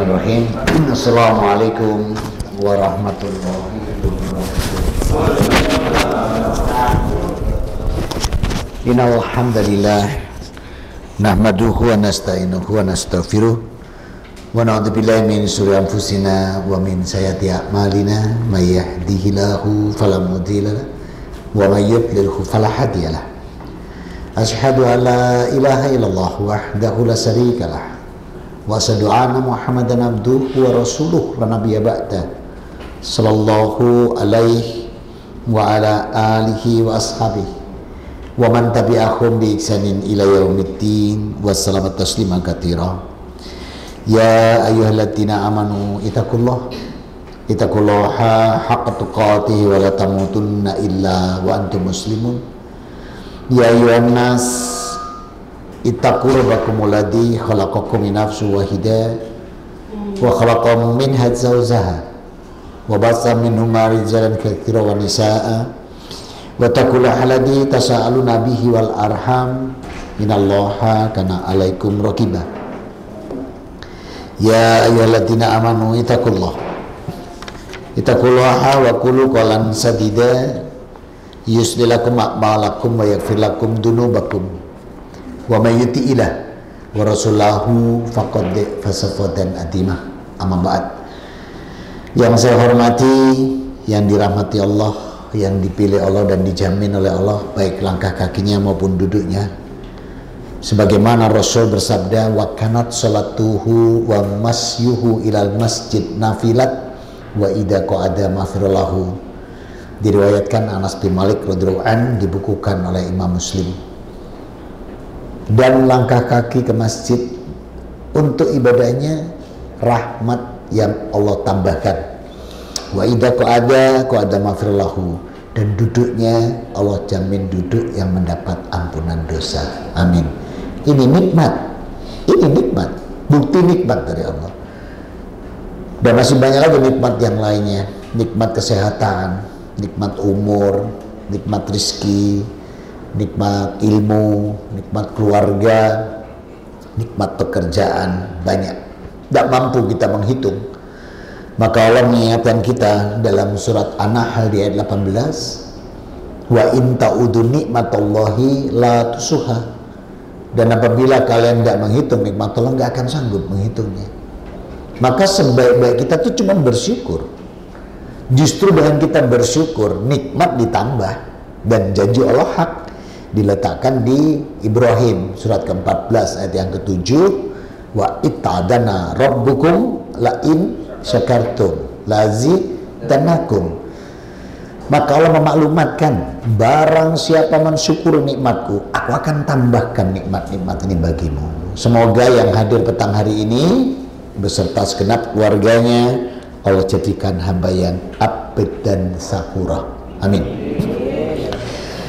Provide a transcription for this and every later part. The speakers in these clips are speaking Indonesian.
Bismillahirrahmanirrahim. Assalamualaikum warahmatullahi wabarakatuh. Innal hamdalillah nahmaduhu wa nasta'inuhu wa nastaghfiruh wa na'udzu billahi min shururi anfusina wa min sayyiati a'malina may yahdihillahu fala mudilla lahu wa may yudlilhu fala hadiya lahu. Asyhadu an la ilaha illallah wahdahu la syarika lah wa asyhadu anna Muhammadan abduhu wa rasuluh la nabiyya ba'da sallallahu alaihi wa ala alihi wa ashabihi wa man tabi'ahum bi ihsanin ila yaumiddin wa salamat tasliman katsira. Ya ayyuhalladzina amanu ittaqullaha haqqa tuqatih wa la tamutunna illa wa antum muslimun. Ya ayyuhan nas ittaqu rabbakumul ladzi khalaqakum min nafsin wahidah wa khalaqa minha zawjaha wa bassa minhuma rijalan katsiran wa nisaa'a wa taqullaha alladzi tasaaluna bihi wal arham innallaha kana 'alaikum raqiba. Ya ayyuhalladzina amanu ittaqullaha wa qulu qawlan sadida yuslih lakum a'malakum wa yaghfir lakum dzunubakum wa may yuti'illah wa rasulahu faqad fasafadan atimah. Amma ba'd. Yang saya hormati, yang dirahmati Allah, yang dipilih Allah dan dijamin oleh Allah baik langkah kakinya maupun duduknya, sebagaimana Rasul bersabda, wa kanat salatuhu wa masyuhu ilal masjid nafilat wa idza qa'ada maghfirallahu. Diriwayatkan Anas bin Malik radhiyallahu an, dibukukan oleh Imam Muslim. Dan langkah kaki ke masjid untuk ibadahnya rahmat yang Allah tambahkan. Wa idza qa'ada maghfirallahu, dan duduknya Allah jamin duduk yang mendapat ampunan dosa. Amin. Ini nikmat. Ini nikmat. Bukti nikmat dari Allah. Dan masih banyak lagi nikmat yang lainnya. Nikmat kesehatan, nikmat umur, nikmat rizki, nikmat ilmu, nikmat keluarga, nikmat pekerjaan, banyak. Tidak mampu kita menghitung. Maka Allah mengingatkan kita dalam surat An-Nahl di ayat 18, wa in ta'udu nikmatallahi la tusuha. Dan apabila kalian tidak menghitung nikmat Allah, nggak akan sanggup menghitungnya. Maka sebaik-baik kita tuh cuma bersyukur. Justru dengan kita bersyukur, nikmat ditambah. Dan janji Allah hak, diletakkan di Ibrahim surat ke-14 ayat yang ke-7, wa itta'adana rabbukum la'in syakartum lazidanakum. Maka Allah memaklumatkan, barang siapa mensyukuri nikmatku, aku akan tambahkan nikmat-nikmat ini bagimu. Semoga yang hadir petang hari ini beserta segenap keluarganya Allah jadikan hamba yang abid dan sakura. Amin.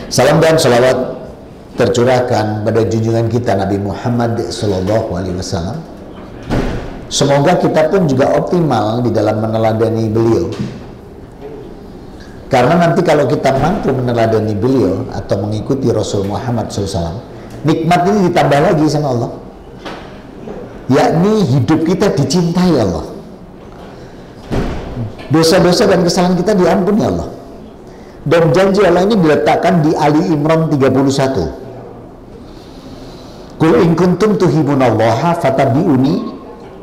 Salam dan salawat tercurahkan pada junjungan kita Nabi Muhammad sallallahu alaihi wasallam. Semoga kita pun juga optimal di dalam meneladani beliau. Karena nanti kalau kita mampu meneladani beliau atau mengikuti Rasul Muhammad SAW, nikmat ini ditambah lagi sama Allah. Yakni hidup kita dicintai Allah. Dosa-dosa dan kesalahan kita diampuni Allah. Dan janji Allah ini diletakkan di Ali Imran 31. Qul in kuntum tuhibbunallaha fattabi'uni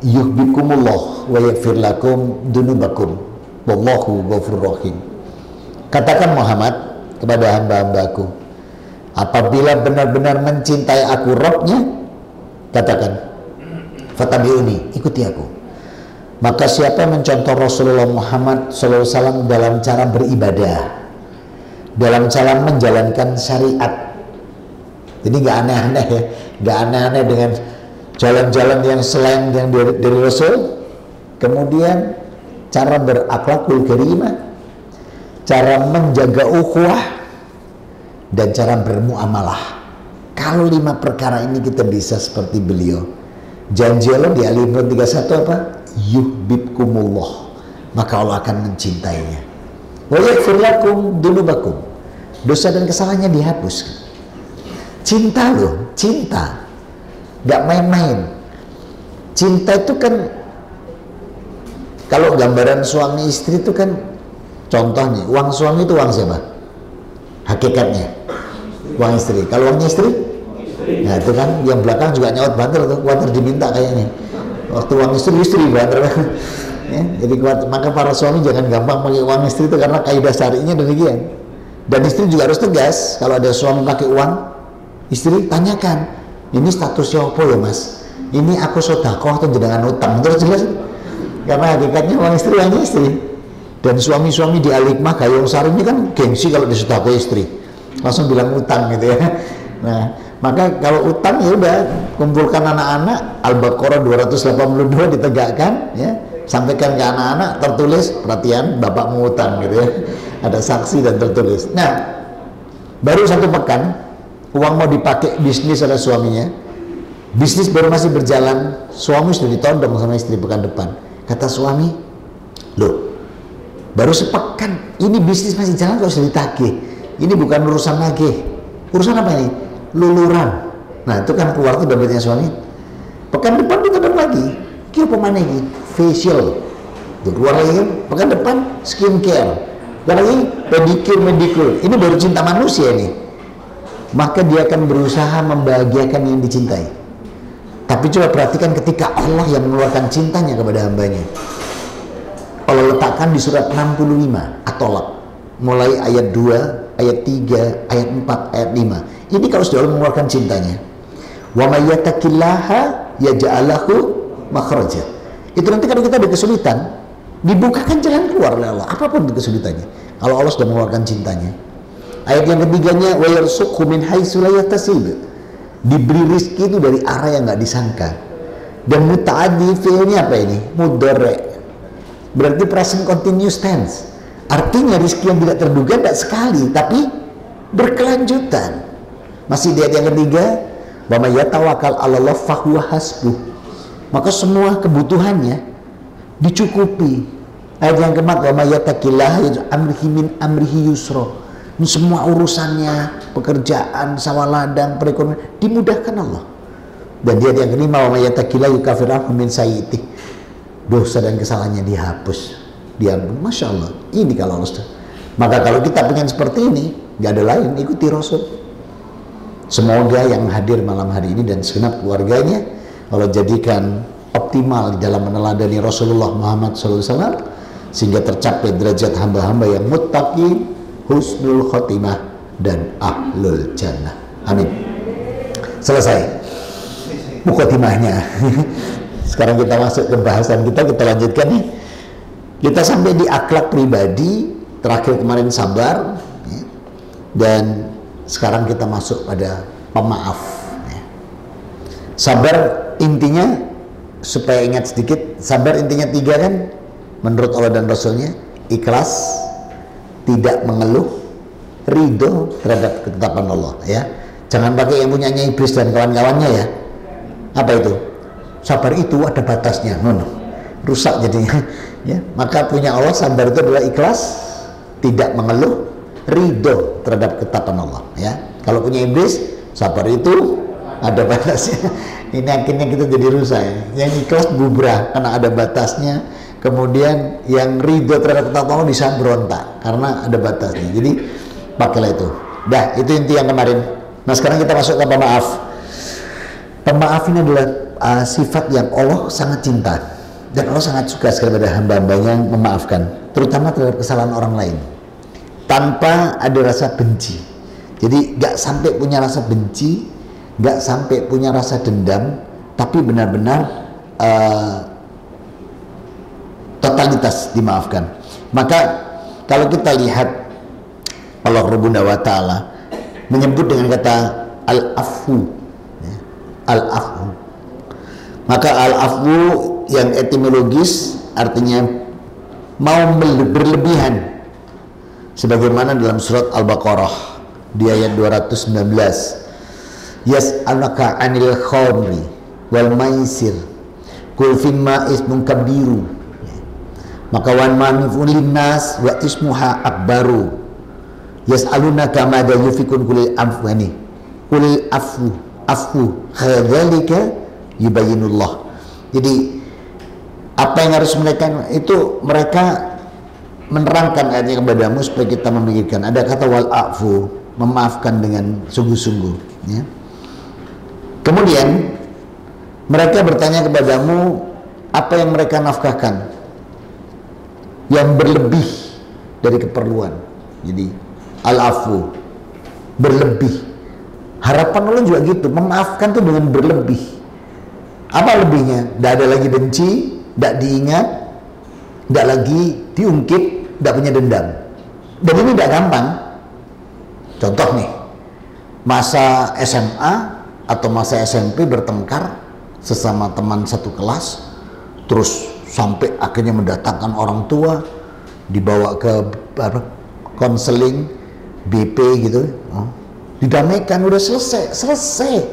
yuhibbukumullah wa yaghfir lakum dzunubakum wallahu ghafurur rahim. Katakan Muhammad kepada hamba-hambaku, apabila benar-benar mencintai aku Rabbnya, katakan fattabi'uni, ikuti aku. Maka siapa mencontoh Rasulullah Muhammad SAW dalam cara beribadah, dalam cara menjalankan syariat. Jadi nggak aneh-aneh ya, nggak aneh-aneh dengan jalan-jalan yang selain yang dari Rasul. Kemudian cara berakhlakul karimah, cara menjaga ukhuwah, dan cara bermuamalah. Kalau 5 perkara ini kita bisa seperti beliau, janji Allah di Ali Imran 31 apa? Yuhibbukumullah, maka Allah akan mencintainya. Wa yaghfir lakum dzunubakum, dosa dan kesalahannya dihapus. Cinta loh, cinta, gak main-main. Cinta itu kan Kalau gambaran suami istri itu kan, contoh nih, uang suami itu uang siapa? Hakikatnya uang istri. Kalau uangnya istri, nah itu kan yang belakang juga nyaut banter tuh, kuatir diminta kayaknya. Waktu uang istri banter. Ya, jadi maka para suami jangan gampang pakai uang istri itu, karena kaidah syari'nya demikian. Dan istri juga harus tegas. Kalau ada suami pakai uang istri, tanyakan, ini statusnya apa ya mas? Ini aku sedekah atau jenengan utang? Terus jelas. Karena hakikatnya uang istri. Dan suami-suami di Al-Hikmah Gayung Sari ini kan gengsi kalau disedekah istri, langsung bilang utang gitu ya. Nah, maka kalau utang ya udah, kumpulkan anak-anak, Al-Baqarah 282 ditegakkan ya, sampaikan ke anak-anak, tertulis, perhatian bapak mau utang gitu ya, ada saksi dan tertulis. Nah, baru 1 pekan uang mau dipakai bisnis oleh suaminya, bisnis baru masih berjalan, suami sudah ditodong sama istri pekan depan. Kata suami, loh baru sepekan ini bisnis masih jalan kok sudah ditagih, ini bukan urusan lagi. Urusan apa ini? Luluran. Nah itu kan keluar tuh dompetnya suami. Pekan depan ditodong lagi, kira pemana ini? Facial tuh, keluar lagi kan. Pekan depan skincare, keluar lagi pedicure. Ini baru cinta manusia ini. Maka dia akan berusaha membahagiakan yang dicintai. Tapi coba perhatikan ketika Allah yang mengeluarkan cintanya kepada hambanya. Allah letakkan di surat 65 At-Tolak, mulai ayat 2, ayat 3, ayat 4, ayat 5. Ini kalau sudah Allah mengeluarkan cintanya. Wa may yattaqillaha yaj'al lahu makhraja. Itu nanti kalau kita ada kesulitan, dibukakan jalan keluar oleh Allah, apapun itu kesulitannya. Kalau Allah sudah mengeluarkan cintanya. Ayat yang ketiganya, wa yarzuqhu min haitsu la yahtasib. Diberi rizki itu dari arah yang nggak disangka. Dan muta'addi fi'ilnya apa ini? Mudhari'. Berarti present continuous tense. Artinya rizki yang tidak terduga tidak sekali, tapi berkelanjutan. Masih di ayat yang ketiga, wa may yatawakkal 'alallah fahuwa hasbuh. Maka semua kebutuhannya dicukupi. Ayat yang keempat, wa may yattaqillaha amrihi min amrihi yusra. Ini semua urusannya, pekerjaan, sawah ladang, perekonomian dimudahkan Allah. Dan dia yang kelima, wa may yattaqillaha yukaffir anhu min sayyi'atihi. Dosa dan kesalahannya dihapus, diampun. Masya Allah, ini kalau Allah. Maka kalau kita pengen seperti ini, gak ada lain, ikuti Rasul. Semoga yang hadir malam hari ini dan segenap keluarganya Allah jadikan optimal di dalam meneladani Rasulullah Muhammad SAW, sehingga tercapai derajat hamba-hamba yang muttaqin, husnul khotimah, dan ahlul jannah. Amin. Selesai mukadimahnya. Sekarang kita masuk ke bahasan kita lanjutkan nih. Kita sampai di akhlak pribadi, terakhir kemarin sabar ya. Dan sekarang kita masuk pada pemaaf ya. Sabar intinya, supaya ingat sedikit, sabar intinya 3 kan menurut Allah dan Rasulnya: ikhlas, tidak mengeluh, ridho terhadap ketetapan Allah ya. Jangan pakai yang punyanya iblis dan kawan-kawannya ya. Apa itu? Sabar itu ada batasnya, rusak jadinya ya. Maka punya Allah, sabar itu adalah ikhlas, tidak mengeluh, ridho terhadap ketetapan Allah ya. Kalau punya iblis, sabar itu ada batasnya. Ini akhirnya kita jadi rusak ya. Yang ikhlas bubrah karena ada batasnya, kemudian yang ridho terhadap ketetapan Allah bisa berontak karena ada batasnya. Jadi pakailah itu. Dah, itu inti yang kemarin. Nah sekarang kita masuk ke pemaaf. Pemaaf ini adalah sifat yang Allah sangat cinta, dan Allah sangat suka sekali pada hamba-hambanya yang memaafkan, terutama terhadap kesalahan orang lain, tanpa ada rasa benci. Jadi gak sampai punya rasa benci, gak sampai punya rasa dendam, tapi benar-benar totalitas dimaafkan. Maka kalau kita lihat Allah Rabbuna wa Ta'ala menyebut dengan kata al-afu ya, al-afu. Maka al-afu yang etimologis artinya mau berlebihan, sebagaimana dalam surat Al-Baqarah di ayat 219, yas'alaka 'anil khamri wal maisir qul fimma ismun kabiru, maka wan manifun linnas wa ismuha akbaru, yas'alunaka madza yufikun qul afwani qul afu hadzalika yubayyinullah. Jadi Apa yang harus mereka itu, mereka menerangkan ayatnya kepadamu supaya kita memikirkan. Ada kata wal afu, memaafkan dengan sungguh-sungguh, ya. Kemudian mereka bertanya kepadamu apa yang mereka nafkahkan yang berlebih dari keperluan. Jadi al-afu, berlebih. Harapan Allah juga gitu, memaafkan tuh dengan berlebih. Apa lebihnya? Tidak ada lagi benci, tidak diingat, tidak lagi diungkit, tidak punya dendam. Dan ini tidak gampang. Contoh nih, masa SMA atau masa SMP bertengkar sesama teman satu kelas, terus sampai akhirnya mendatangkan orang tua, dibawa ke konseling BP gitu, didamaikan, udah selesai,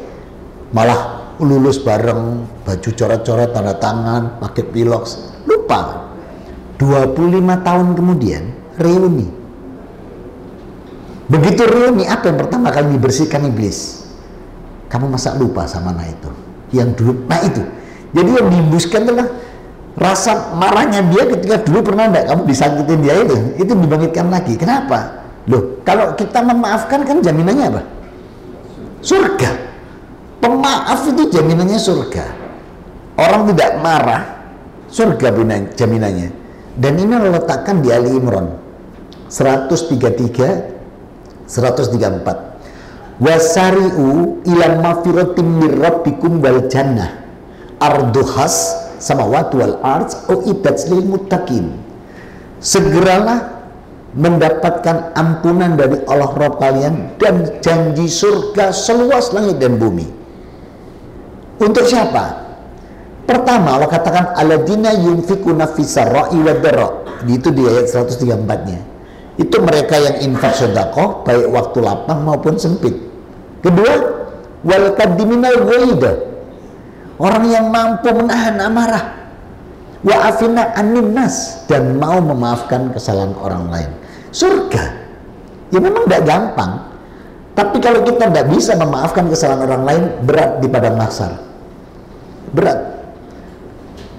malah lulus bareng, baju coret-coret, tanda tangan, pakai piloks, lupa. 25 tahun kemudian reuni. Begitu reuni, apa yang pertama kali dibersihkan iblis? Kamu masa lupa sama anak itu yang dulu? Nah itu, jadi yang dihembuskan adalah rasa marahnya dia ketika dulu pernah enggak kamu disakitin dia, itu dibangkitkan lagi. Kenapa? Loh, kalau kita memaafkan kan jaminannya apa? Surga. Pemaaf itu jaminannya surga. Orang tidak marah, surga jaminannya. Dan ini letakkan di Ali Imran 133 134. Wasari'u ila mafiratim mir rabbikum wal jannah arduhas samawati wal ards uiddat lil muttaqin. Segeralah mendapatkan ampunan dari Allah Rabb kalian dan janji surga seluas langit dan bumi. Untuk siapa? Pertama Allah katakan alladzina yunfikuna fis-sarra'i wad-dharra. Itu di ayat 134-nya. Itu mereka yang infak sedekah baik waktu lapang maupun sempit. Kedua, wal qaddiminal ghaidha. Orang yang mampu menahan amarah. Wa afina anin nas, dan mau memaafkan kesalahan orang lain. Surga. Ya memang tidak gampang. Tapi kalau kita tidak bisa memaafkan kesalahan orang lain, berat di padang mahsyar. Berat.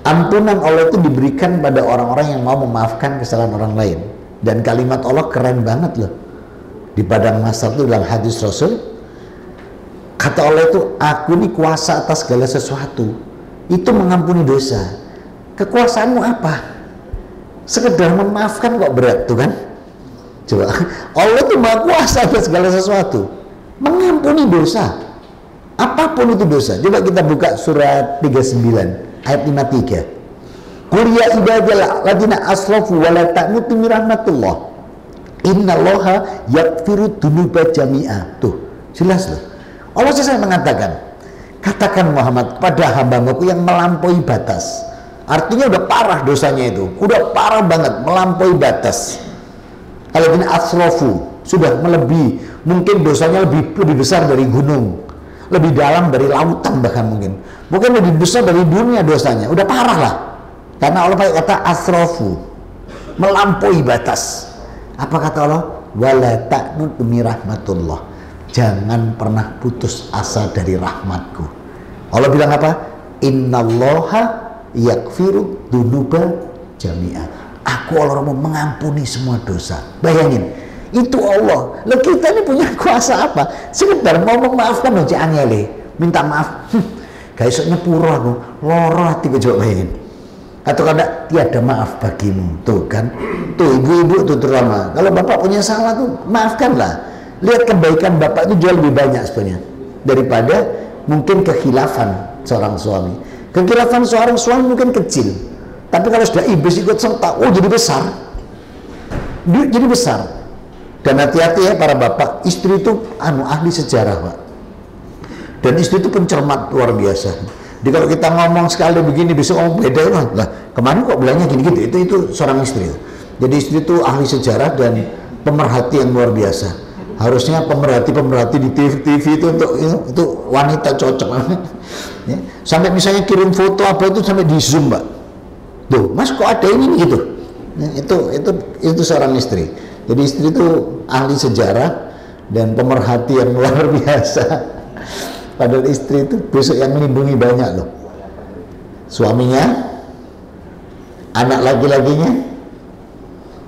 Ampunan Allah itu diberikan pada orang-orang yang mau memaafkan kesalahan orang lain. Dan kalimat Allah keren banget loh. Di padang mahsyar itu dalam hadis Rasul, kata Allah itu, aku ini kuasa atas segala sesuatu. Itu mengampuni dosa. Kekuasaanmu apa? Sekedar memaafkan kok berat tuh kan? Coba, Allah itu maha kuasa atas segala sesuatu. Mengampuni dosa. Apapun itu dosa. Coba kita buka surat 39 ayat 53. Qul ya ibadal ladina asrafu wa la taqnatu min rahmatillah. Innallaha yaghfiru dzunuba jami'a. Tuh, jelas loh. Allah selesai mengatakan, katakan Muhammad kepada hamba-Mu yang melampaui batas. Artinya udah parah dosanya itu, udah parah banget, melampaui batas. Alladzina asrafu, sudah melebihi, mungkin dosanya lebih besar dari gunung, lebih dalam dari lautan, bahkan mungkin lebih besar dari dunia dosanya, udah parah lah. Karena Allah pakai kata asrafu, melampaui batas. Apa kata Allah? Wala taqnatu min rahmatullah. Jangan pernah putus asa dari rahmatku. Allah bilang apa? Innallaha yaghfiru dzunuba jami'a. Aku Allah mau mengampuni semua dosa. Bayangin, itu Allah. Lah kita ini punya kuasa apa? Sekedar mau memaafkan aja angel, minta maaf. Gak iso nyepuro aku, loro hati coba bayangin. Atau kada tiada maaf bagimu. Tuh kan. Tuh ibu-ibu tuh terutama. Kalau bapak punya salah tuh maafkanlah. Lihat kebaikan bapak itu jauh lebih banyak sebenarnya daripada mungkin kekhilafan seorang suami. Kekhilafan seorang suami mungkin kecil, tapi kalau sudah iblis ikut serta, oh jadi besar. Jadi besar. Dan hati-hati ya para bapak, istri itu ahli sejarah pak. Dan istri itu pencermat luar biasa. Jadi kalau kita ngomong sekali begini besok ngomong beda lah. Kemarin kok bilangnya gini gitu. Itu seorang istri. Jadi istri itu ahli sejarah dan pemerhati yang luar biasa. Harusnya pemerhati di TV itu untuk itu wanita cocok. Ya. Sampai misalnya kirim foto apa itu sampai di zoom mbak. Tuh, mas kok ada ini gitu. Ya, itu seorang istri. Jadi istri itu ahli sejarah dan pemerhati yang luar biasa. Padahal istri itu besok yang melindungi banyak loh. Suaminya Anak laki-lakinya,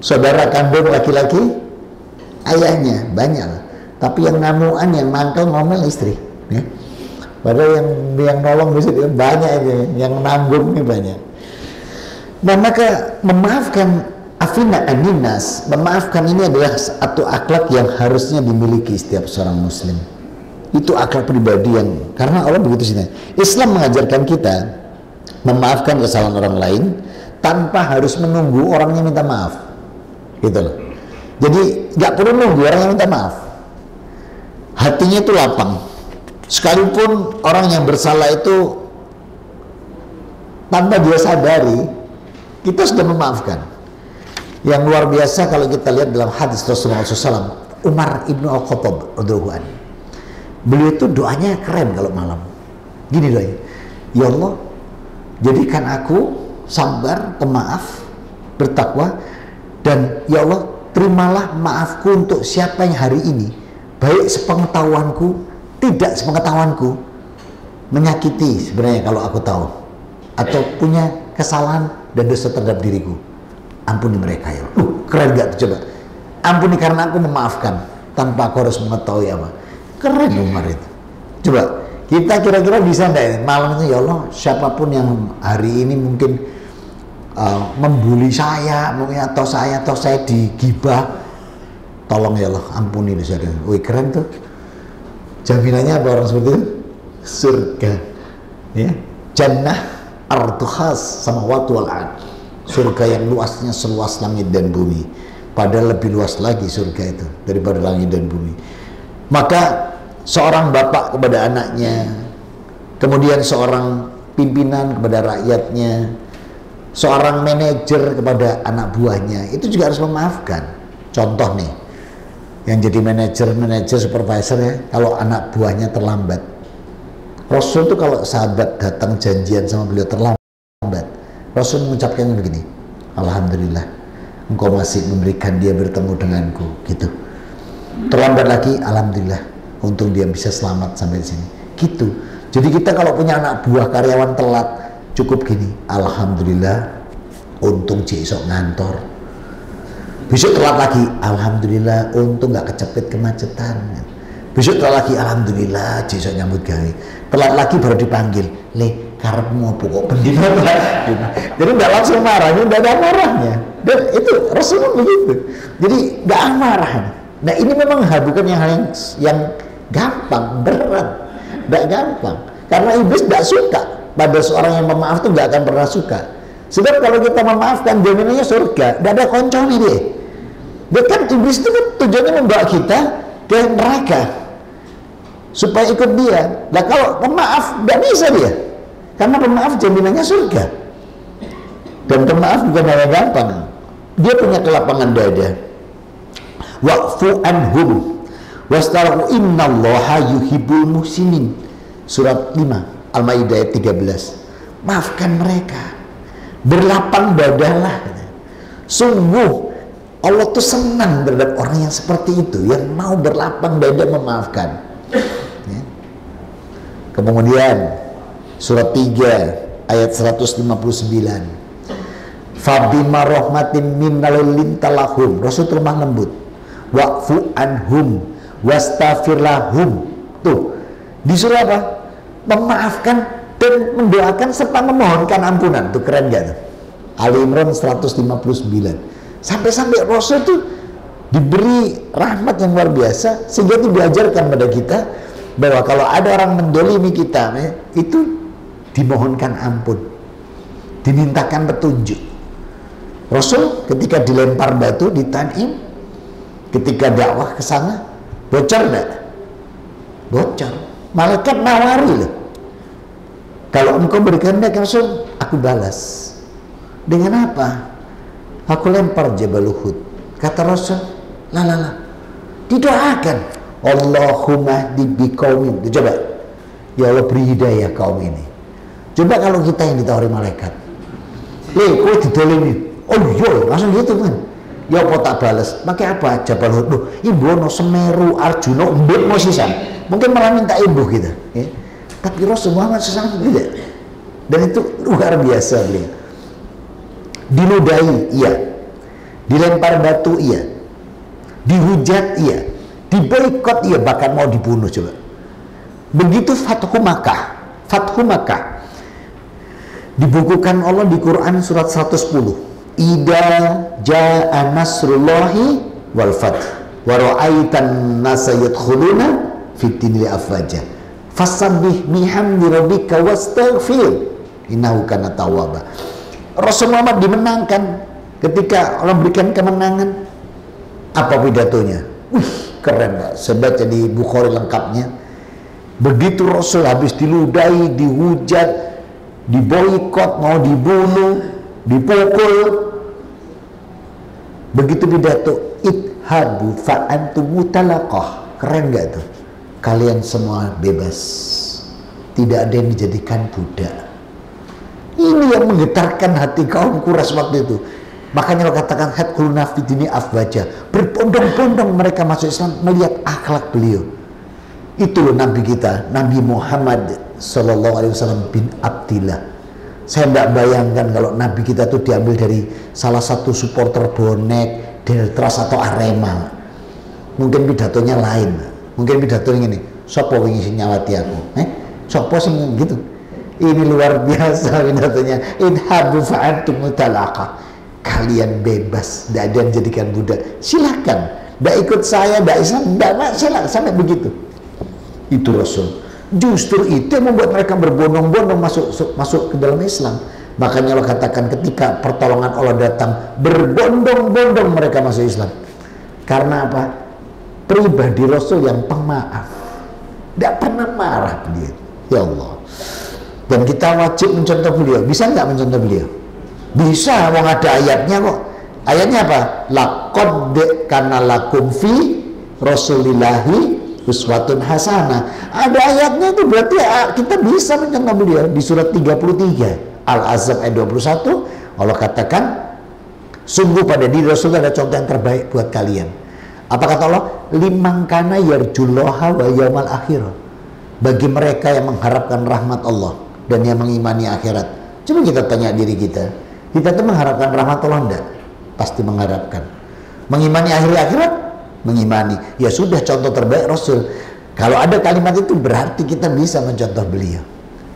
saudara kandung laki-laki, ayahnya, banyak lah. Tapi yang ngamuan, yang mangkel ngomel istri, ya. Padahal yang nolong bisa banyak aja, yang nanggung ini banyak. Nah maka memaafkan, afina aninas, memaafkan ini adalah satu akhlak yang harusnya dimiliki setiap seorang muslim. Itu akhlak pribadi yang, karena Allah begitu sini. Islam mengajarkan kita memaafkan kesalahan orang lain tanpa harus menunggu orangnya minta maaf, gitu loh. Jadi nggak perlu nunggu orangnya minta maaf. Hatinya itu lapang. Sekalipun orang yang bersalah itu tanpa dia sadari, kita sudah memaafkan. Yang luar biasa kalau kita lihat dalam hadis Rasulullah SAW, Umar ibnu Al-Khattab radhiyallahu anhu, beliau itu doanya keren kalau malam. Gini doanya, ya Allah, jadikan aku sabar, pemaaf, bertakwa, dan ya Allah, terimalah maafku untuk siapa yang hari ini, baik sepengetahuanku, tidak sepengetahuanku, menyakiti sebenarnya kalau aku tahu, atau punya kesalahan dan dosa terhadap diriku, ampuni mereka ya Allah. Keren gak tuh, coba, ampuni karena aku memaafkan tanpa aku harus mengetahui apa. Keren Umar itu. Coba kita kira-kira bisa enggak malam itu, ya Allah, siapapun yang hari ini mungkin membuli saya, mungkin atau saya digibah, tolong ya Allah ampuni dosa. Wih keren tuh. Jaminannya apa orang seperti itu? Surga, ya. Jannah arduhas samawati wal ard. Surga yang luasnya seluas langit dan bumi. Padahal lebih luas lagi surga itu daripada langit dan bumi. Maka seorang bapak kepada anaknya, kemudian seorang pimpinan kepada rakyatnya, seorang manajer kepada anak buahnya, itu juga harus memaafkan. Contoh nih, yang jadi manajer supervisor ya, kalau anak buahnya terlambat, Rasul tuh kalau sahabat datang janjian sama beliau terlambat, Rasul mengucapkan begini, alhamdulillah engkau masih memberikan dia bertemu denganku, gitu. Terlambat lagi, alhamdulillah untung dia bisa selamat sampai di sini, gitu. Jadi kita kalau punya anak buah karyawan telat, cukup gini, alhamdulillah untung besok ngantor, besok telat lagi, alhamdulillah untung nggak kecepet kemacetan, besok telat lagi, alhamdulillah besok nyambut gawe, telat lagi baru dipanggil, le karepmu pokok pendina. Jadi nggak langsung marah, ini nggak ada marahnya, dan itu Rasulullah begitu, jadi nggak marah. Nah ini memang bukan yang gampang, berat, nggak gampang, karena iblis nggak suka pada seorang yang memaaf itu, nggak akan pernah suka. Sebab kalau kita memaafkan, jaminannya surga, nggak ada konconya dia. Dia kan iblis itu kan tujuannya membawa kita ke neraka supaya ikut dia. Nah kalau pemaaf nggak bisa dia, karena pemaaf jaminannya surga. Dan pemaaf bukan hal yang gampang, dia punya kelapangan dada. Wa'fu anhum wastaghfiru innallaha yuhibbul muhsinin. Surat 5 Al-Maidah ayat 13. Maafkan mereka, berlapang dadalah. Sungguh Allah tuh senang terhadap orang yang seperti itu, yang mau berlapang dada memaafkan, ya. Kemudian surat 3 ayat 159. Fabima rahmatin minnal lintalahum, Rasul lemah lembut. Wa'fu anhum wastaghfir lahum. Tuh disuruh apa? Memaafkan dan mendoakan serta memohonkan ampunan. Tuh keren gak tuh? Ali Imran 159. Sampai-sampai Rasul tuh diberi rahmat yang luar biasa, sehingga itu diajarkan pada kita bahwa kalau ada orang mendolimi kita, itu dimohonkan ampun, dimintakan petunjuk. Rasul ketika dilempar batu di Tanim, ketika dakwah ke sana, bocor enggak? Bocor. Malaikat nawari loh. Kalau engkau berkehendak Rasul, aku balas. Dengan apa? Aku lempar Jabal Uhud. Kata Rasul, la. Didoakan. Allahumma hdi qaumin. Coba. Ya Allah beri hidayah kaum ini. Coba kalau kita yang ditawari malaikat. Kau didolimi. Oh iya, langsung gitu kan. Ya apa tak balas? Pakai apa? Jabal Uhud. Loh, Ibono, Semeru, Arjuna, Mbok mau sisan. Mungkin malah minta ibu kita, ya. Tapi Rasul Muhammad SAW tidak. Dan itu luar biasa beliau. diludahi iya, dilempar batu iya, dihujat iya, diboikot iya, bahkan mau dibunuh. Coba begitu Fathu Makkah dibukukan Allah di Quran surat 110, Ida ja'a nasrullahi wal fath wa ra'aitan nasa yadkhuluna fid dini afwaja fasabbih bihamdi rabbika wastaghfir innahu kana tawwaba. Rasul Muhammad dimenangkan ketika Allah berikan kemenangan. Apa pidatonya? Wih, keren Pak. Saya baca di Bukhari lengkapnya. Begitu Rasul habis diludahi, dihujat, diboikot, mau dibunuh, dipukul, begitu pidato, idhabu fa'antum mutalaqah. Keren gak tuh? Kalian semua bebas, tidak ada yang dijadikan budak. Ini yang menggetarkan hati kaum Quraisy waktu itu. Makanya lo katakan hadkhuluna fid dini afwaja, berbondong-bondong mereka masuk Islam melihat akhlak beliau. Itu loh Nabi kita, Nabi Muhammad Sallallahu Alaihi Wasallam bin Abdillah. Saya tidak bayangkan kalau Nabi kita tuh diambil dari salah satu supporter bonek, Deltras atau Arema. Mungkin pidatonya lain. Mungkin pidatonya ini, sopo wingi sing nyawati aku, sopo sing gitu. Ini luar biasa pidatonya. Idhabu fa'antum mutalaqah. Kalian bebas, tidak ada yang jadikan budak. Silakan, tidak ikut saya, tidak Islam, tidak, silakan, sampai begitu. Itu Rasul. Justru itu yang membuat mereka berbondong-bondong masuk ke dalam Islam. Makanya Allah katakan ketika pertolongan Allah datang, berbondong-bondong mereka masuk Islam. Karena apa? Pribadi Rasul yang pemaaf, tidak pernah marah beliau. Ya Allah. Dan kita wajib mencontoh beliau. Bisa nggak mencontoh beliau? Bisa, mau ada ayatnya kok. Ayatnya apa? Laqad kana lakum fi Rasulillahi uswatun hasanah. Ada ayatnya itu, berarti kita bisa mencontoh beliau. Di surat 33 Al-Ahzab ayat 21 Allah katakan, sungguh pada diri Rasul ada contoh yang terbaik buat kalian. Apa kata Allah? Liman kana yarjullaha wa yaumal akhir. Bagi mereka yang mengharapkan rahmat Allah dan yang mengimani akhirat. Coba kita tanya diri kita tuh mengharapkan rahmat Allah enggak? Pasti mengharapkan. Mengimani akhirat? Mengimani. Ya sudah, contoh terbaik Rasul. Kalau ada kalimat itu berarti kita bisa mencontoh beliau,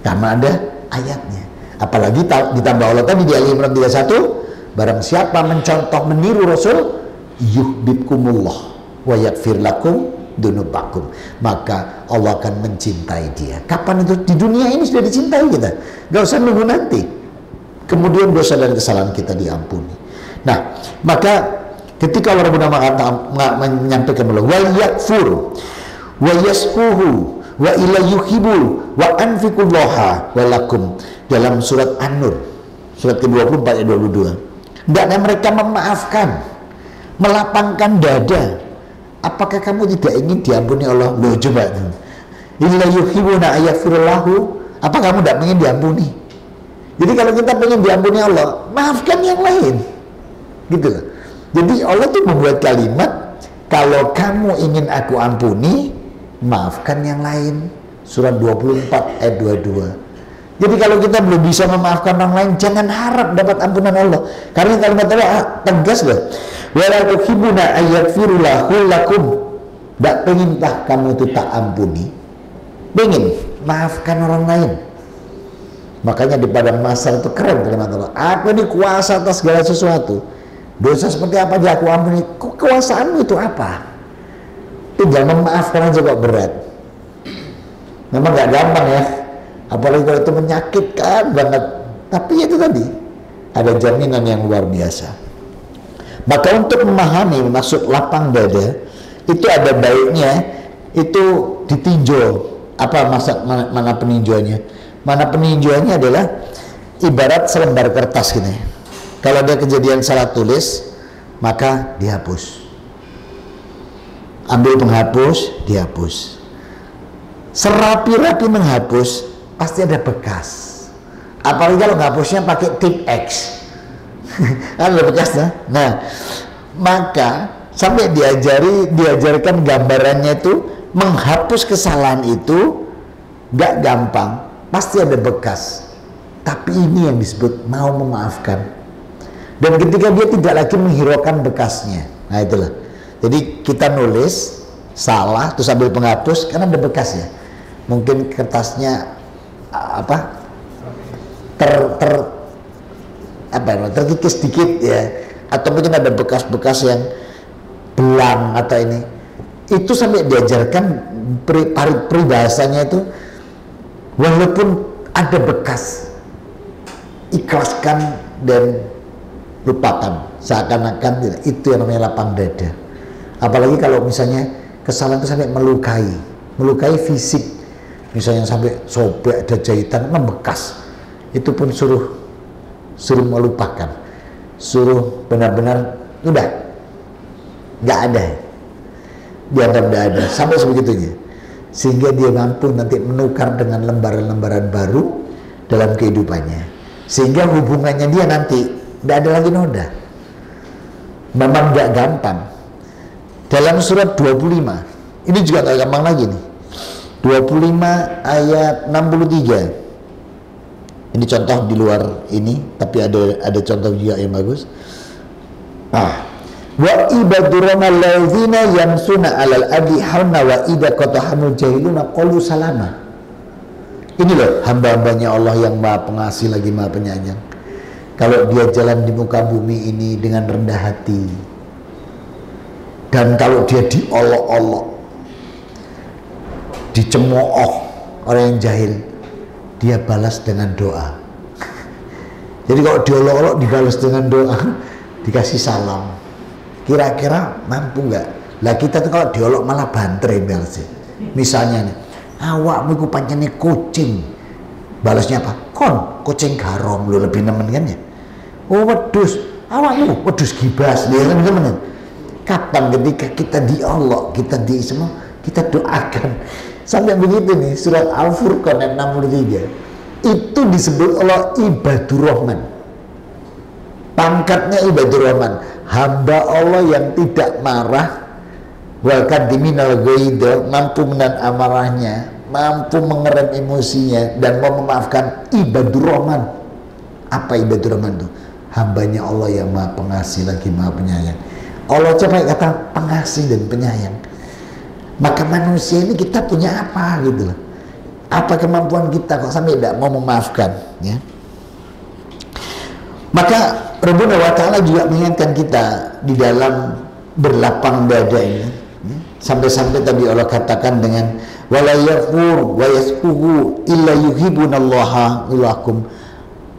karena ada ayatnya. Apalagi ditambah Allah tadi di Ali Imran 31, barang siapa mencontoh meniru Rasul, yuhibbukumullah wa yaghfir lakum dunubakum, maka Allah akan mencintai dia. Kapan itu? Di dunia ini sudah dicintai kita, gak usah nunggu nanti. Kemudian dosa dan kesalahan kita diampuni. Nah, maka ketika Allah Rabbuna menyampaikan wa yakfur wa yasquhu wa ila yuhibul wa anfiqullaha walakum dalam surat An-Nur surat ke-24 ayat 22. Hendaknya mereka memaafkan, melapangkan dada. Apakah kamu tidak ingin diampuni Allah? Loh, coba ila yuhibuna ayaghfirullahu, apa kamu tidak ingin diampuni? Jadi kalau kita pengen diampuni Allah, maafkan yang lain, gitu loh. Jadi Allah tuh membuat kalimat, kalau kamu ingin aku ampuni, maafkan yang lain. Surat 24 ayat 22. Jadi kalau kita belum bisa memaafkan orang lain, jangan harap dapat ampunan Allah. Karena kalimat Allah tegas loh. Wala tuhibbuna ayaghfirullahu lakum. Tak pengintah kamu itu tak ampuni. Pengen maafkan orang lain. Makanya di padang mahsyar itu keren kalimat Allah. Aku ini kuasa atas segala sesuatu. Dosa seperti apa dia aku ampuni. Kekuasaanmu itu apa? Tinggal memaafkan aja kok berat. Memang gak gampang ya. Apalagi kalau itu menyakitkan banget. Tapi itu tadi ada jaminan yang luar biasa. Maka untuk memahami maksud lapang dada itu ada baiknya itu ditinjau. Apa mana peninjauannya? Mana peninjauannya adalah ibarat selembar kertas gini. Kalau ada kejadian salah tulis, maka dihapus. Ambil penghapus, dihapus. Serapi-rapi menghapus, pasti ada bekas. Apalagi kalau menghapusnya pakai tip X. Ada bekasnya. Nah, maka sampai diajarkan gambarannya itu menghapus kesalahan itu gak gampang. Pasti ada bekas. Tapi ini yang disebut mau memaafkan. Dan ketika dia tidak lagi menghiraukan bekasnya. Nah itulah. Jadi kita nulis salah terus sambil penghapus karena ada bekas ya. Mungkin kertasnya terkikis sedikit ya, atau mungkin ada bekas-bekas yang belang atau ini. Itu sampai diajarkan peribahasanya itu, walaupun ada bekas, ikhlaskan dan lupakan, seakan-akan tidak. Itu yang namanya lapang dada. Apalagi kalau misalnya kesalahan itu sampai melukai fisik, misalnya sampai sobek, ada jahitan, membekas, itu pun suruh melupakan, suruh benar-benar udah nggak ada, dianggap nggak ada, sampai sebegitunya, sehingga dia mampu nanti menukar dengan lembaran-lembaran baru dalam kehidupannya, sehingga hubungannya dia nanti nggak ada lagi noda. Memang nggak gampang. Dalam surat 25, ini juga nggak gampang lagi nih. 25 ayat 63. Ini contoh di luar ini, tapi ada contoh juga yang bagus. Wa ibadurrahman alladzina yamsuna 'alal ardi hauna wa idza qatahamul jahiluna qalu salama. Ini loh hamba-hambanya Allah yang Maha Pengasih lagi Maha Penyayang. Kalau dia jalan di muka bumi ini dengan rendah hati, dan kalau dia diolok-olok, dicemooh orang yang jahil, dia balas dengan doa. Jadi kalau diolok-olok dibalas dengan doa, dikasih salam. Kira-kira mampu nggak? Lah kita tuh kalau diolok malah banter balasnya. Misalnya nih, awakmu iku pancene kucing. Balasnya apa? Kon, kucing garong, lu lebih nemen kan ya? Oh wedus, awakmu wedus gibas, dia teman-teman. Kapan ketika kita diolok, kita semua, kita doakan. Sampai begitu nih, surat Al-Furqan ayat 63. Itu disebut Allah Ibadur Rahman. Pangkatnya Ibadur Rahman, hamba Allah yang tidak marah, wal kadiminal ghaidha, mampu menahan amarahnya, mampu mengerem emosinya, dan mau memaafkan. Ibadur Rahman. Apa Ibadur Rahman itu? Hambanya Allah yang Maha Pengasih lagi Maha Penyayang. Allah coba kata pengasih dan penyayang. Maka manusia ini kita punya apa gitu loh? Apa kemampuan kita kok sampai tidak mau memaafkan ya? Maka Rabbuna wa Ta'ala juga mengingatkan kita di dalam berlapang dada ini ya? Sampai-sampai tadi Allah katakan dengan wala yafur wa yasfuhu illa yuhibunallaha ilakum.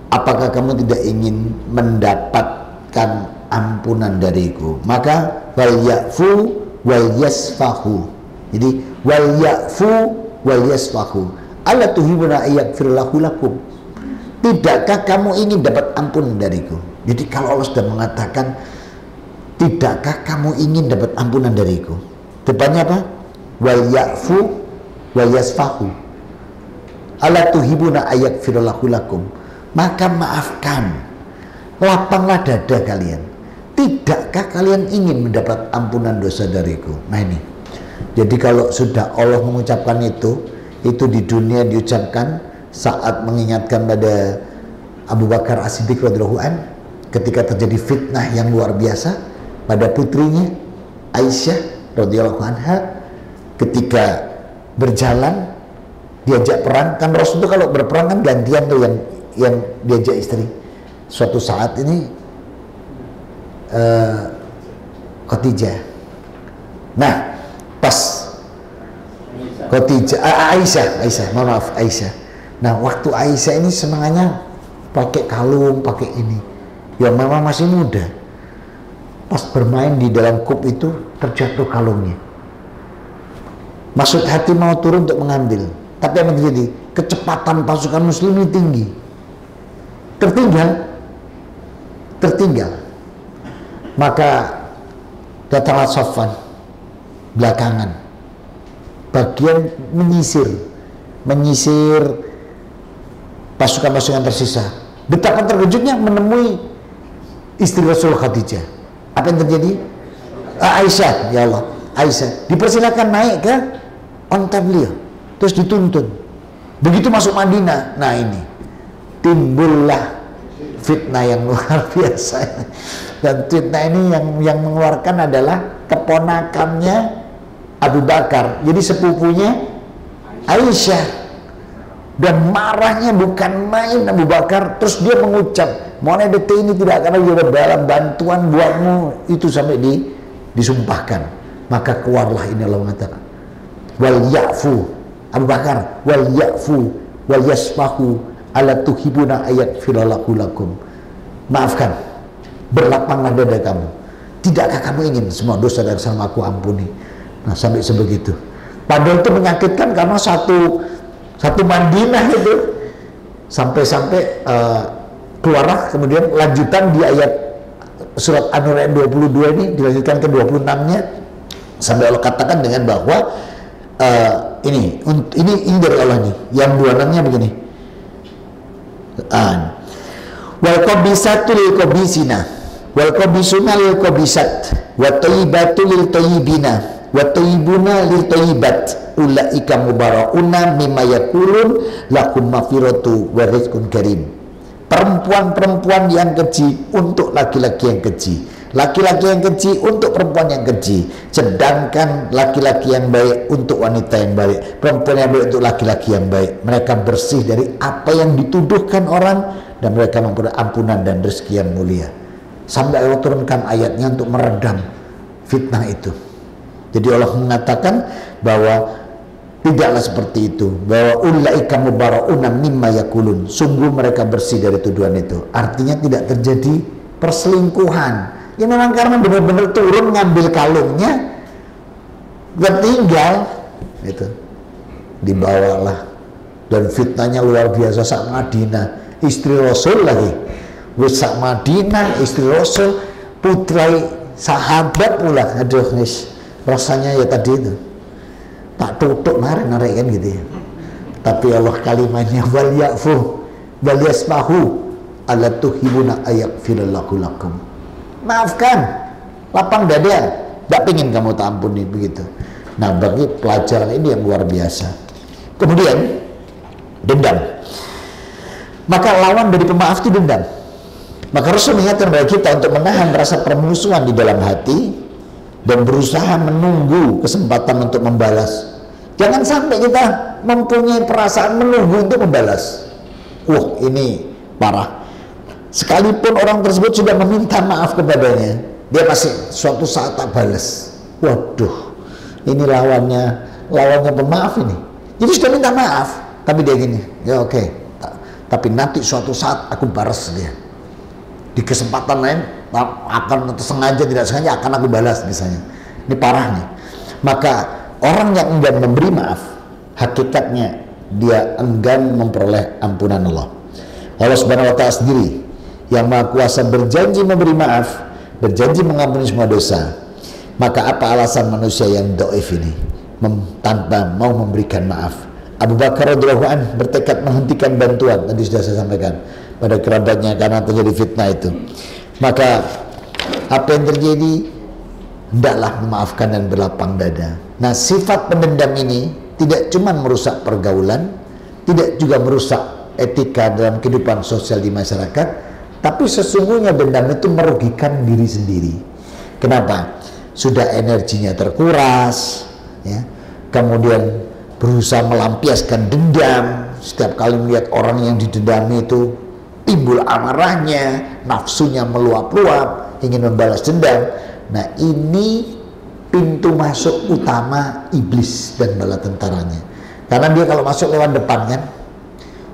Apakah kamu tidak ingin mendapatkan ampunan dariku? Maka wal yafu wal yasfahu. Jadi wal yafu wal yasfahu. Alla tuhibuna yaghfir lahu lakum. Tidakkah kamu ingin dapat ampunan dariku? Jadi kalau Allah sudah mengatakan tidakkah kamu ingin dapat ampunan dariku? Depannya apa? Wal yafu wal yasfahu. Alla tuhibuna yaghfir lahu lakum. Maka maafkan, lapanglah dada kalian. Tidakkah kalian ingin mendapat ampunan dosa dariku? Nah ini, jadi kalau sudah Allah mengucapkan itu di dunia diucapkan saat mengingatkan pada Abu Bakar As-Siddiq radhiyallahu an ketika terjadi fitnah yang luar biasa pada putrinya Aisyah radhiyallahu anha ketika berjalan diajak perang. Kan Rasul itu kalau berperang kan gantian tuh yang diajak istri. Suatu saat ini Khadijah. Nah, pas Khadijah, Aisyah, mohon maaf, Aisyah. Nah, waktu Aisyah ini senangannya pakai kalung, pakai ini. Ya memang masih muda. Pas bermain di dalam kup itu terjatuh kalungnya. Maksud hati mau turun untuk mengambil. Tapi apa yang terjadi? Kecepatan pasukan muslim ini tinggi. Tertinggal. Maka datanglah Safwan belakangan, bagian menyisir pasukan-pasukan tersisa. Betapa terkejutnya menemui istri Rasul Khadijah. Apa yang terjadi? Aisyah, ya Allah, Aisyah dipersilakan naik ke onta beliau, terus dituntun. Begitu masuk Madinah, nah ini timbullah fitnah yang luar biasa. Dan fitnah ini yang mengeluarkan adalah keponakannya Abu Bakar, jadi sepupunya Aisyah. Dan marahnya bukan main Abu Bakar, terus dia mengucap, "Monai detik ini tidak akan lagi dalam bantuan buatmu," itu sampai disumpahkan. Maka keluarlah ini, Allah mengatakan, "Wal ya'fu," Abu Bakar, "wal ya'fu wal yasfahu ala tuhibuna ayat filalahu lakum." Maafkan, berlapanglah dada kamu. Tidakkah kamu ingin semua dosa dan sama aku ampuni? Nah, sampai sebegitu. Padahal itu menyakitkan karena satu Madinah itu sampai keluarlah kemudian lanjutan di ayat surat An-Nur ayat 22 ini dilanjutkan ke 26-nya sampai Allah katakan dengan bahwa ini dari Allah nih, yang 26-nya begini. Wal qabisatu lil qabisina wal qabisuna lil qabisat wat thayyibatu lil thayyibina wat thayyibuna lil thayyibat ulaika mubarauna mimma yaqulun lakum maghfiratu wa rizqun karim. Perempuan-perempuan yang keji untuk laki-laki yang keji, laki-laki yang keji untuk perempuan yang keji, sedangkan laki-laki yang baik untuk wanita yang baik, perempuan yang baik untuk laki-laki yang baik. Mereka bersih dari apa yang dituduhkan orang dan mereka memperoleh ampunan dan rezeki yang mulia. Sampai Allah turunkan ayatnya untuk meredam fitnah itu. Jadi Allah mengatakan bahwa tidaklah seperti itu, bahwa ulaika mubara'una mimma yakulun, sungguh mereka bersih dari tuduhan itu. Artinya tidak terjadi perselingkuhan. Ya memang karena benar-benar turun ngambil kalungnya dan tinggal itu dibawalah, dan fitnahnya luar biasa. Sak Madinah, istri Rasul lagi, sak Madinah istri Rasul, putra sahabat pula. Aduh, rasanya ya tadi itu tak tutup narik kan gitu ya. Tapi Allah kalimatnya wal ya'fu wal yasmahu ala tuhibuna ayaghfirallahu lakum. Maafkan, lapang dada, tak pengen kamu tak ampuni, begitu. Nah, bagi pelajaran ini yang luar biasa. Kemudian dendam. Maka lawan dari pemaaf itu dendam. Maka Rasul mengingatkan kepada kita untuk menahan rasa permusuhan di dalam hati dan berusaha menunggu kesempatan untuk membalas. Jangan sampai kita mempunyai perasaan menunggu untuk membalas. Wah, ini parah. Sekalipun orang tersebut sudah meminta maaf kepadanya, dia masih suatu saat tak balas. Waduh, ini lawannya pemaaf ini. Jadi sudah minta maaf, tapi dia gini, ya oke, tapi nanti suatu saat aku balas dia. Di kesempatan lain akan sengaja tidak sengaja akan aku balas misalnya. Ini parah nih. Maka orang yang enggan memberi maaf, hakikatnya dia enggan memperoleh ampunan Allah. Allah Subhanahu wa ta'ala sendiri yang Maha Kuasa berjanji memberi maaf, berjanji mengampuni semua dosa. Maka apa alasan manusia yang dhaif ini tanpa mau memberikan maaf? Abu Bakar radhiyallahu anhu bertekad menghentikan bantuan, tadi sudah saya sampaikan, pada kerabatnya karena terjadi fitnah itu. Maka apa yang terjadi? Hendaklah memaafkan dan berlapang dada. Nah, sifat pendendam ini tidak cuma merusak pergaulan, tidak juga merusak etika dalam kehidupan sosial di masyarakat, tapi sesungguhnya dendam itu merugikan diri sendiri. Kenapa? Sudah energinya terkuras, ya. Kemudian berusaha melampiaskan dendam. Setiap kali melihat orang yang didendami itu timbul amarahnya, nafsunya meluap-luap, ingin membalas dendam. Nah, ini pintu masuk utama iblis dan bala tentaranya. Karena dia kalau masuk lewat depan kan,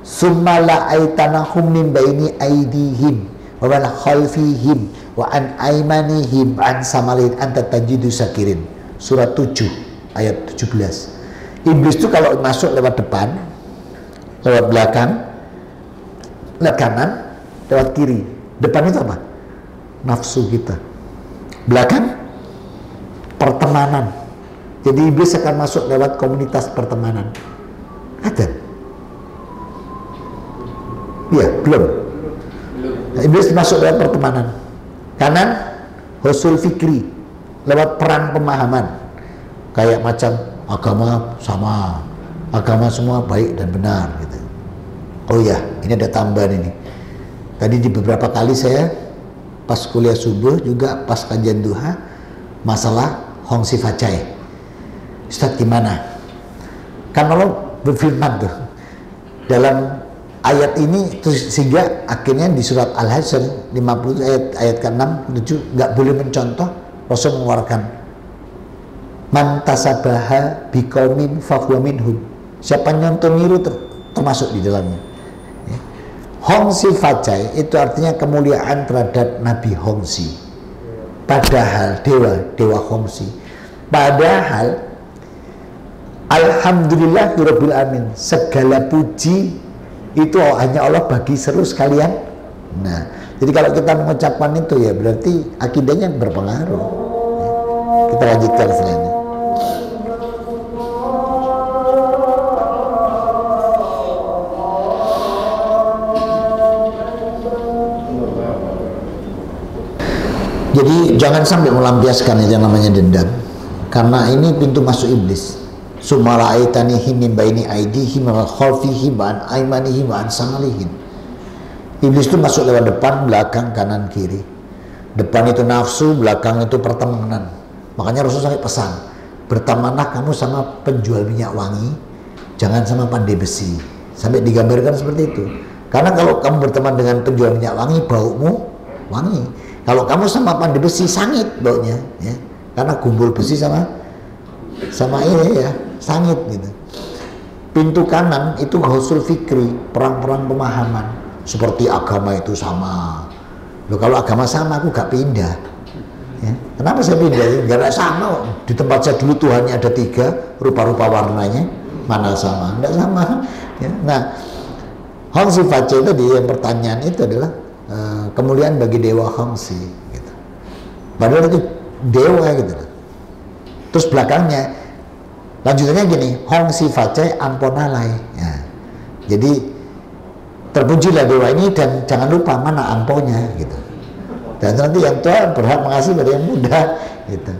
summa la'aitanahum min baini aidihim wa min khalfihim wa an aymanihim an samalin anta tajidu sakirin. Surat 7 ayat 17. Iblis itu kalau masuk lewat depan, lewat belakang, lewat kanan, lewat kiri. Depan itu apa? Nafsu kita. Belakang, pertemanan. Jadi iblis akan masuk lewat komunitas pertemanan. Ada? Iya, belum. Nah, iblis masuk lewat pertemanan. Kanan, husul fikri, lewat peran pemahaman. Kayak macam agama sama, agama semua baik dan benar gitu. Oh ya, ini ada tambahan ini. Tadi di beberapa kali saya pas kuliah subuh juga pas kajian duha masalah hongsi facai. Ustaz gimana? Kan Allah berfirman tuh dalam ayat ini terus, sehingga akhirnya di surat Al-Hasyr 50 ayat ke-6 7 nggak boleh mencontoh. Rasul mengeluarkan man tasabaha biqaumin fahuwa minhum. Siapa nyontoh niru termasuk di dalamnya. Hongsi facai itu artinya kemuliaan terhadap Nabi Hongsi. Padahal dewa Hongsi. Padahal alhamdulillahirabbil alamin, segala puji itu hanya Allah bagi seru sekalian. Nah, jadi kalau kita mengucapkan itu ya berarti akidahnya berpengaruh. Kita lanjutkan selanjutnya. Jadi jangan sampai melampiaskan itu yang namanya dendam, karena ini pintu masuk iblis. Sumala'aitanihim min baini aidihim wa khalfihim wa an aymanihim wa an samalihim. Iblis itu masuk lewat depan, belakang, kanan, kiri. Depan itu nafsu, belakang itu pertemanan. Makanya Rasul sampai pesan, bertemanlah kamu sama penjual minyak wangi, jangan sama pandai besi. Sampai digambarkan seperti itu. Karena kalau kamu berteman dengan penjual minyak wangi, baumu wangi. Kalau kamu sama pandai besi, sangit baunya, ya. Karena gumpul besi sama ini ya, sangit gitu. Pintu kanan itu ghusul fikri, perang-perang pemahaman. Seperti agama itu sama. Loh, kalau agama sama aku gak pindah. Ya. Kenapa saya pindah? Gak sama. Di tempat saya dulu Tuhannya ada 3, rupa-rupa warnanya, mana sama? Enggak sama. Ya. Nah, Hongsi Facai tadi yang pertanyaan itu adalah kemuliaan bagi dewa Hongsi gitu. Padahal itu dewa gitu. Terus belakangnya lanjutannya gini, Hongsi Facai amponalai ya. Jadi terpujilah dewa ini dan jangan lupa mana amponya gitu. Dan nanti yang tua berhak mengasihi pada yang muda gitu.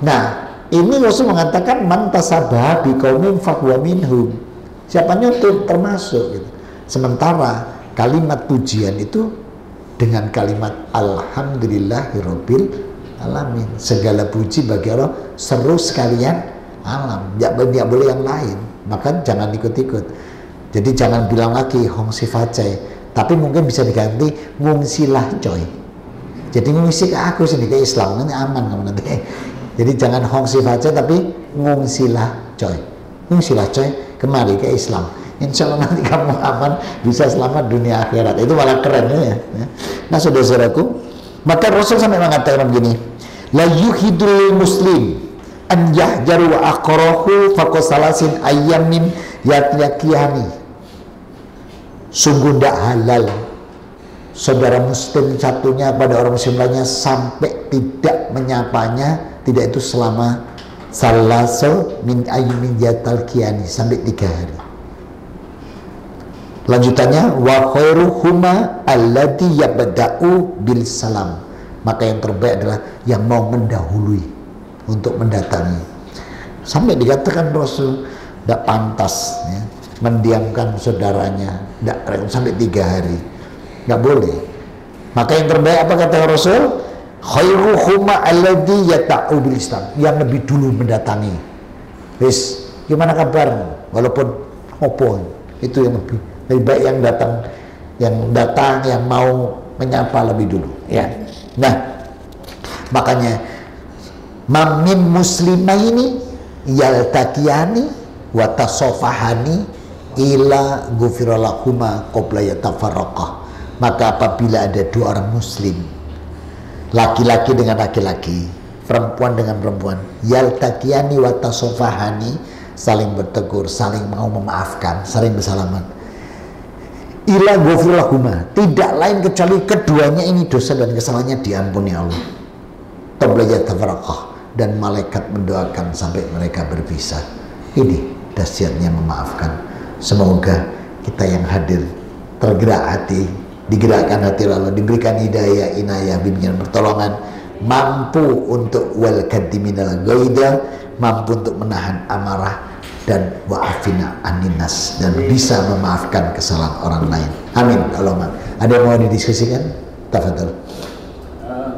Nah, ini Rasul mengatakan man tasabbaha biqaumin fahuwa minhum. Siapa nyontoh termasuk gitu. Sementara kalimat pujian itu dengan kalimat alhamdulillahirabbil alamin, segala puji bagi Allah seru sekalian alam, tidak boleh yang lain, maka jangan ikut-ikut. Jadi jangan bilang lagi Hongsi Facai, tapi mungkin bisa diganti ngungsilah coy. Jadi ngungsi ke aku sini ke Islam, nanti aman kamu nanti. Jadi jangan Hongsi Facai tapi ngungsilah coy. Ngungsilah coy kemari ke Islam. Insya Allah nanti kamu aman, bisa selamat dunia akhirat. Itu malah keren ya. Nah saudara-saudaraku, maka Rasul sampai mengatakan begini, la yuhidul muslim an yahjaru wa aqrahu faqasalasin ayyamin yatlaqiyani. Sungguh tidak halal saudara muslim satunya pada orang muslim lainnya sampai tidak menyapanya, tidak itu selama salaso min ayyamin yatlaqiyani, sampai 3 hari. Lanjutannya wa khairuhuma alladhi yabda'u bil salam, maka yang terbaik adalah yang mau mendahului untuk mendatangi. Sampai dikatakan Rasul tidak pantas ya, mendiamkan saudaranya sampai 3 hari, nggak boleh. Maka yang terbaik apa kata Rasul? Khairuhuma alladhi yabda'u bil salam, yang lebih dulu mendatangi. Wis, gimana kabar? Walaupun opo, itu yang lebih baik yang datang yang mau menyapa lebih dulu ya. Nah, makanya mamin muslimaini yaltaqiyani wa tasafahani ila ghufiralahuma qabla yatafarraqah. Maka apabila ada 2 orang muslim, laki-laki dengan laki-laki, perempuan dengan perempuan, yaltaqiyani wa tasafahani, saling bertegur, saling mau memaafkan, saling bersalaman, ila ghufiralahuma, tidak lain kecuali keduanya ini dosa dan kesalahannya diampuni Allah. Qabla yatafarraqah, dan malaikat mendoakan sampai mereka berpisah. Ini dahsyatnya memaafkan. Semoga kita yang hadir tergerak hati, digerakkan hati Allah, diberikan hidayah, inayah, bimbingan, pertolongan, mampu untuk wal kadiminal ghaida, mampu untuk menahan amarah dan wa'afina aninas, dan bisa memaafkan kesalahan orang lain. Amin. Allahumma. Ada yang mau didiskusikan? Tafadhol.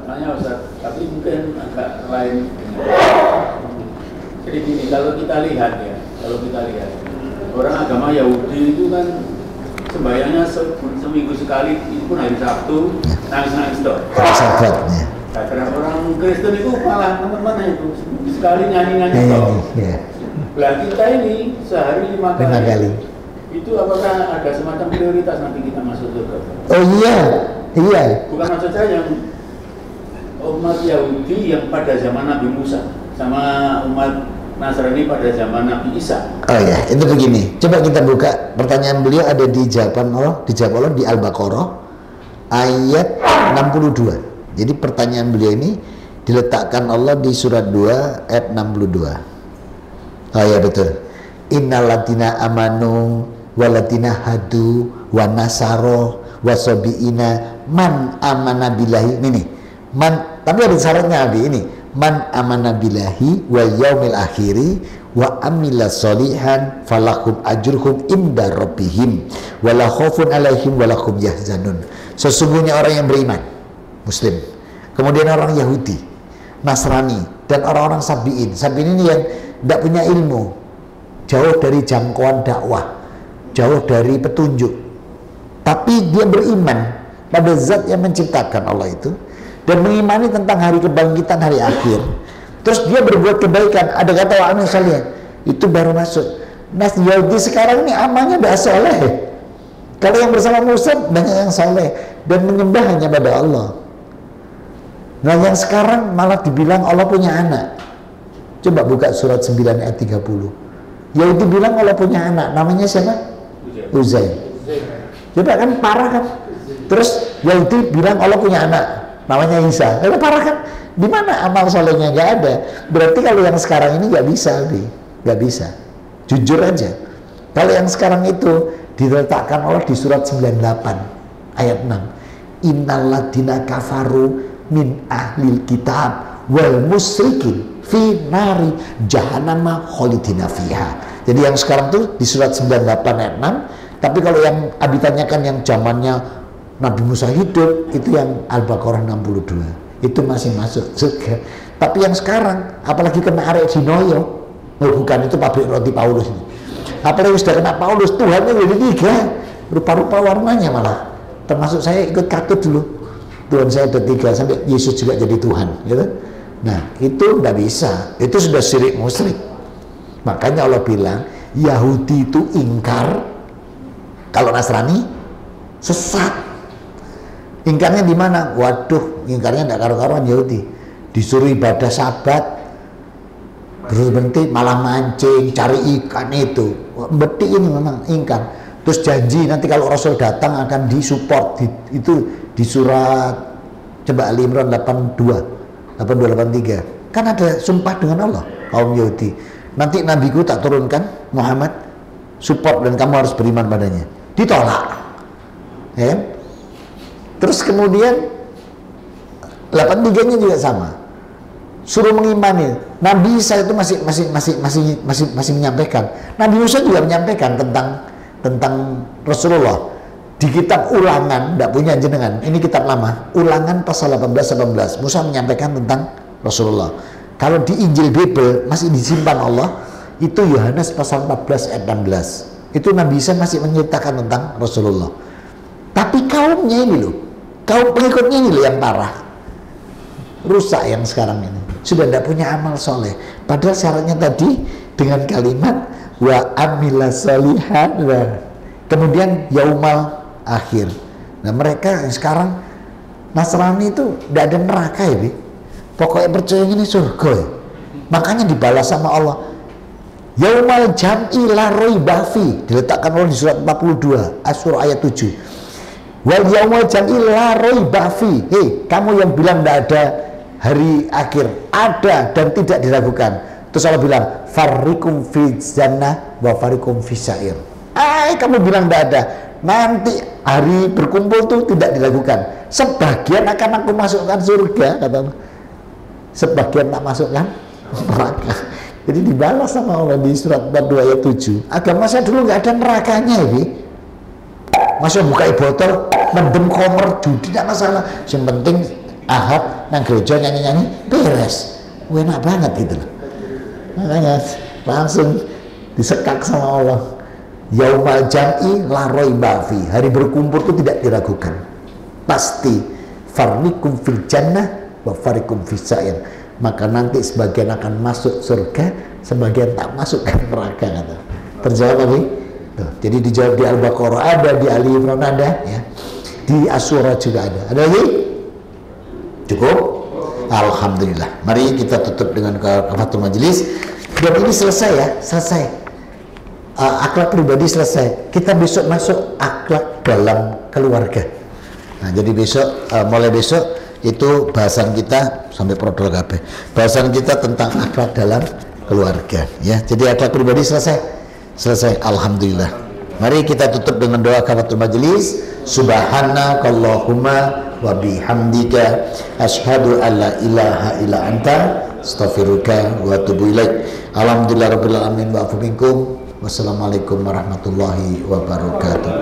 Tanya Ustaz, tapi mungkin agak lain. Jadi gini, kalau kita lihat orang agama Yahudi itu kan sembahyangnya seminggu sekali, itu pun hari Sabtu, nangis-nangis toh. Sahabat, ya. Nah, orang Kristen itu malah teman-teman itu sekali nyanyi-nyanyi toh. Berarti kita ini sehari 5 kali. Itu apakah ada semacam prioritas nanti kita masuk surga? Oh iya. Bukan maksud saya yang umat Yahudi yang pada zaman Nabi Musa sama umat Nasrani pada zaman Nabi Isa. Oh ya, itu begini. Coba kita buka pertanyaan beliau, ada dijawab Allah di Al-Baqarah ayat 62. Jadi pertanyaan beliau ini diletakkan Allah di surat 2 ayat 62. Oh ya betul. Innalatina amanu walatina hadu wa nasaro wa sobiina man amana billahi. Ini man, tapi ada syaratnya ini. Man amana billahi wa yaumil akhiri wa amila solihan falakum ajruhum inda rabbihim wala khaufun alaihim wala hum yahzanun. Sesungguhnya orang yang beriman Muslim, kemudian orang Yahudi, Nasrani, dan orang-orang Sabi'in. Sabi'in ini yang tidak punya ilmu, jauh dari jangkauan dakwah, jauh dari petunjuk, tapi dia beriman pada zat yang menciptakan Allah itu, dan mengimani tentang hari kebangkitan, hari akhir. Terus dia berbuat kebaikan, ada kata wa amin soleh, itu baru masuk. Nah Yahudi sekarang ini amalnya tidak soleh. Kalau yang bersama Musa banyak yang soleh dan menyembah hanya pada Allah. Nah yang sekarang malah dibilang Allah punya anak. Coba buka surat 9 ayat 30. Yahudi bilang Allah punya anak, namanya siapa? Uzair. Coba kan parah kan? Terus Yahudi bilang Allah punya anak, namanya Isa. Itu parah kan? Di mana amal solehnya? Nggak ada. Berarti kalau yang sekarang ini nggak bisa, nggak bisa. Jujur aja. Kalau yang sekarang itu diletakkan Allah di surat 98 ayat 6. Innalladzina kafaru min ahlil kitab wal musyrikin fi nari jahannama khalidina fiha. Jadi yang sekarang tuh di surat 98 ayat 6. Tapi kalau yang ditanyakan yang zamannya Nabi Musa hidup, itu yang Al-Baqarah 62. Itu masih masuk surga. Tapi yang sekarang, apalagi kena arek Dinoyo, bukan, itu pabrik roti Paulus ini. Apalagi sudah kena Paulus, Tuhannya jadi 3, rupa-rupa warnanya malah. Termasuk saya ikut katut dulu, Tuhan saya ada 3, sampai Yesus juga jadi Tuhan, gitu. Nah itu nggak bisa, itu sudah syirik musyrik. Makanya Allah bilang Yahudi itu ingkar, kalau Nasrani sesat. Ingkarnya di mana? Waduh, ingkarnya tidak karu-karuan Yahudi. Disuruh ibadah Sabat, berhenti malah mancing, cari ikan itu. Beti ini memang ingkar. Terus janji nanti kalau Rasul datang akan disupport. Itu di surat coba Ali Imran 82, 83. Kan ada sumpah dengan Allah kaum Yahudi. Nanti nabiku tak turunkan Muhammad, support dan kamu harus beriman padanya. Ditolak. Ya. Terus kemudian 83-nya juga sama. Suruh mengimani. Nabi Isa itu masih menyampaikan. Nabi Musa juga menyampaikan tentang Rasulullah. Di kitab Ulangan, tidak punya jenengan. Ini kitab lama. Ulangan pasal 18 Musa menyampaikan tentang Rasulullah. Kalau di Injil Bible masih disimpan Allah, itu Yohanes pasal 14 ayat 16. Itu Nabi Isa masih menceritakan tentang Rasulullah. Tapi kaumnya ini loh, kaum pengikutnya ini loh yang parah, rusak yang sekarang ini, sudah tidak punya amal soleh. Padahal syaratnya tadi dengan kalimat wa amila solihan, kemudian yaumal akhir. Nah mereka yang sekarang Nasrani itu tidak ada neraka ya, pokoknya percaya ini surga ya. Makanya dibalas sama Allah yaumal jam'i la raiba fi, diletakkan Allah di surat 42 Asy-Syura ayat 7. Wal yaumal jam'i la raiba fi. Hei, kamu yang bilang tidak ada hari akhir, ada dan tidak diragukan. Terus Allah bilang farikum fi jannah wa farikum fi sa'ir. Kamu bilang tidak ada, nanti hari berkumpul tuh tidak diragukan. Sebagian akan aku masukkan surga, kata Allah. Sebagian tak masukkan neraka. Jadi dibalas sama Allah di surat 42 ayat 7. Agama saya dulu nggak ada nerakanya ini. Masa buka botol, mendem komer, judi tidak masalah. Yang penting ahad nang gereja nyanyi-nyanyi beres. Enak banget gitu loh. Makanya langsung disekak sama Allah. Yaumal jam'i la raiba fi. Hari berkumpul itu tidak diragukan. Pasti farnikum fil jannah wa farikum fis sa'ir. Maka nanti sebagian akan masuk surga, sebagian tak masuk ke neraka kata. Terjawab lagi? Tuh, jadi dijawab di Al-Baqarah ada, di Ali Imran ada, ya. Di Asy-Syura juga ada. Ada lagi? Cukup? Alhamdulillah. Mari kita tutup dengan kafaratul majelis. Dan ini selesai ya, selesai. Akhlak pribadi selesai. Kita besok masuk akhlak dalam keluarga. Nah, jadi besok, mulai besok itu bahasan kita sampai prodol KB. Bahasan kita tentang akhlak dalam keluarga, ya. Jadi akhlak pribadi selesai. Alhamdulillah. Mari kita tutup dengan doa kafaratul majelis. Subhanakallahumma wa bihamdika asyhadu an la ilaha illa anta astaghfiruka wa atubu ilaik. Alhamdulillahirabbil alamin wa afu minkum. Wassalamualaikum warahmatullahi wabarakatuh.